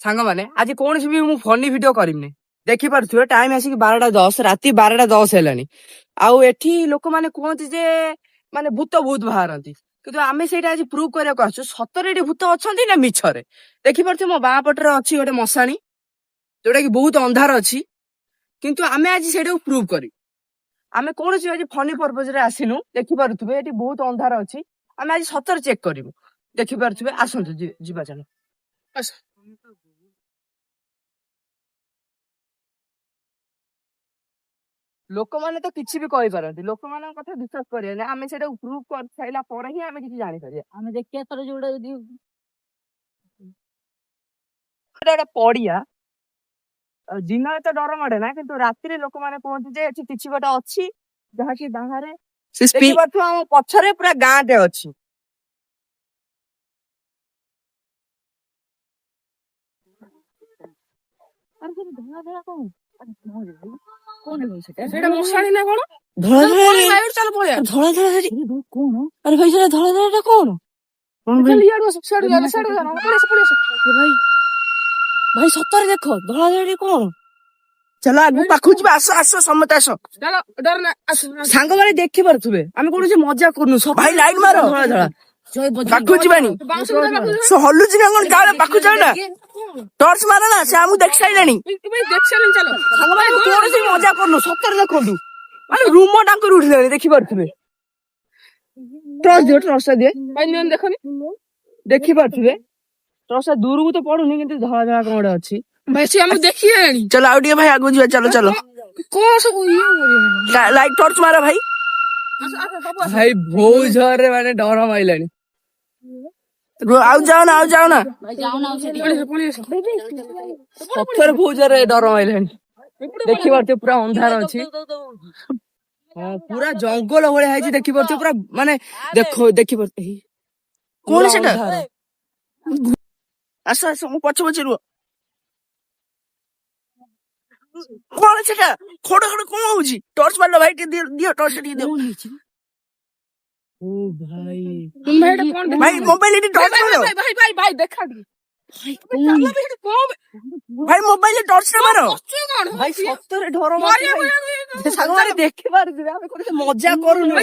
ସାଙ୍ଗମାନେ ଆଜି କୌଣସି ବି ମୁଁ ଫନି ଭିଡିଓ କରିବିନି। ଦେଖିପାରୁଥିବେ ଟାଇମ ଆସିକି 12:10 ରାତି 12:10 ହେଲାଣି। ଆଉ ଏଠି ଲୋକମାନେ କୁହନ୍ତି ଯେ ମାନେ ଭୂତ ବହୁତ ବାହାରନ୍ତି, କିନ୍ତୁ ଆମେ ସେଇଟା ଆଜି ପ୍ରୁଭ କରିବାକୁ ଆସୁଛୁ ସତରେ ଏଠି ଭୂତ ଅଛନ୍ତି ନା ମିଛରେ। ଦେଖିପାରୁଥିବେ ମୋ ବାଁ ପଟରେ ଅଛି ଗୋଟେ ମଶାଣି, ଯୋଉଟା କି ବହୁତ ଅନ୍ଧାର ଅଛି, କିନ୍ତୁ ଆମେ ଆଜି ସେଇଟାକୁ ପ୍ରୁଭ କରିବୁ। ଆମେ କୌଣସି ଆଜି ଫନି ପର୍ପଜରେ ଆସିନୁ। ଦେଖିପାରୁଥିବେ ଏଠି ବହୁତ ଅନ୍ଧାର ଅଛି, ଆମେ ଆଜି ସତରେ ଚେକ୍ କରିବୁ। ଦେଖିପାରୁଥିବେ, ଆସନ୍ତୁ ଯିବା ଚାଲ। ଲୋକମାନେ ତ କିଛି ବି କହିପାରନ୍ତି, ଲୋକମାନଙ୍କ କଥା ବିଶ୍ୱାସ କରିବାନି। ଆମେ ସେଇଟାକୁ ପ୍ରୁଭ କରି ସାରିଲା ପରେ ହିଁ ଆମେ କିଛି ଜାଣିପାରିବା। ଆମେ ଦେଖିବା ଥରେ ଯୋଉଟା ଯଦି ଗୋଟେ ପଡିଆ, ଦିନରେ ତ ଡର ମାଡେ ନା, କିନ୍ତୁ ରାତିରେ ଲୋକମାନେ କୁହନ୍ତି ଯେ ଏଠି କିଛି ଗୋଟେ ଅଛି ଯାହାକି ବାହାରେ। ଦେଖିପାରୁଥିବ ଆମ ପଛରେ ପୁରା ଗାଁଟେ ଅଛି। ସେଇଟା ମଶାଣି ନା କଣ? ଧଳା ଧଳା ଚାଲ ପଳେଇବା। ଧଳା ଧଳା କଣ? ଆରେ ଭାଇ ସେଟା ଧଳା ଧଳା ଟା କଣ? ଭାଇ ସତରେ ଦେଖ ଧଳା ଧଳା କଣ? ଚାଲ ଆଗକୁ ପାଖକୁ ଯିବା। ଆସ ଆସ ସମସ୍ତେ ଆସ। ସାଙ୍ଗମାନେ ଦେଖିପାରୁଥିବେ ଆମେ କୌଣସି ମଜା କରୁନୁ। ଭାଇ ଲାଇଟ୍ ମାର। ଧଳା ଧଳା ପାଖକୁ ଯିବାନି, ସେ ହଲୁଛି ନା କଣ? କାଳେ ପାଖକୁ ଯାଉ ନା, ଟର୍ଚ ମାର ନା, ସେ ଆମକୁ ଦେଖି ସାରିଲାଣି। ସାଙ୍ଗମାନେ କୌଣସି ମଜା କରୁନୁ, ସତରେ ଦେଖନ୍ତୁ ମାନେ ରୁମ ତାଙ୍କର ଉଠିଲାଣି। ଦେଖିପାରୁଥିବେ, ଟର୍ଚ ଦିଅ, ଟର୍ଚ ଦିଏ। ଦେଖନି, ଦେଖିପାରୁଥିବେ ଟର୍ଚ ଦୂରକୁ ତ ପଡୁନି, କିନ୍ତୁ ଧଳା ଧଳା କଣ ଗୋଟେ ଅଛି। ଭାଇ ସେ ଆମକୁ ଦେଖିଲେଣି। ଚାଲ ଆଉ ଟିକେ ଭାଇ ଆଗକୁ ଯିବା। ଚାଲ ଚାଲ। କଣ ସବୁ ଲାଇଟ୍ ଟର୍ଚ ମାର ଭାଇ। ଭାଇ ବହୁତ ଜୋରରେ ମାନେ ଡର ମାଇଲାଣି। ଆଉ ଯାଅ ନା, ଆଉ ଯାଅ ନା। ପଥର ବହୁତ ଜୋରରେ ଡର ମାଇଲାଣି। ଦେଖିପାରୁଥିବେ ପୁରା ଅନ୍ଧାର ଅଛି। ହଁ ପୁରା ଜଙ୍ଗଲ ଭଳିଆ ହେଇଛି। ଦେଖିପାରୁଥିବେ ପୁରା ମାନେ ଦେଖିପାରୁଥିବେ। କଣ ସେଟା? ଆସ ଆସ, ମୁଁ ପଛେ ପଛେ ରୁହ। କଣ ସେଟା? ଖଡ ଖଡ କଣ ହଉଛି? ଟର୍ଚ ମାରିଲ ଭାଇ, ଟିକେ ଦିଅ ଟର୍ଚ ଟିକେ ଦିଅ। ଓ ଭାଇ ଭାଇ ମୋବାଇଲ ଏଠି ଟର୍ଚ ମାର। ଭାଇ ଦେଖା ଭାଇ ମୋବାଇଲ ଟର୍ଚ ମାର। ଭାଇ ସତରେ ଡର ମାଡୁଛି। ସାଙ୍ଗମାନେ ଦେଖିପାରୁଥିବେ ଆମେ କୌଣସି ମଜା କରୁନୁ।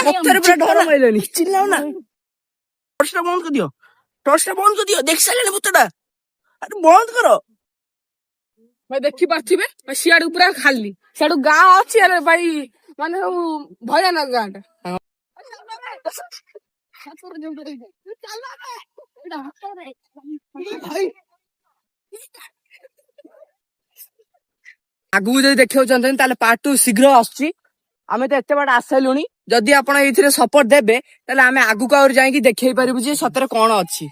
ସତରେ ପୁରା ଡର ମାଇଲାଣି। ଚିଲ୍ଲାଉ ନା, ଟର୍ଚ ଟା ବନ୍ଦ କରିଦିଅ, ଟର୍ଚ ଟା ବନ୍ଦ କରିଦିଅ। ଦେଖି ସାରିଲାଣି ଭୂତଟା, ଆରେ ବନ୍ଦ କର। ଭାଇ ଦେଖିପାରୁଥିବେ ସିଆଡୁ ପୁରା ଖାଲି, ସିଆଡୁ ଗାଁ ଅଛି। ଆରେ ଭାଇ ମାନେ ସବୁ ଭୟାନକ ଗାଁ ଟା। ଆଗକୁ ଯଦି ଦେଖିବାକୁ ଚାହୁଁଛନ୍ତି ତାହେଲେ ପାର୍ଟ 2 ଶୀଘ୍ର ଆସୁଛି। ଆମେ ତ ଏତେ ବାଟ ଆସିଲୁଣି, ଯଦି ଆପଣ ଏଇଥିରେ ସପୋର୍ଟ ଦେବେ ତାହେଲେ ଆମେ ଆଗକୁ ଆହୁରି ଯାଇକି ଦେଖେଇ ପାରିବୁ ଯେ ସତରେ କଣ ଅଛି।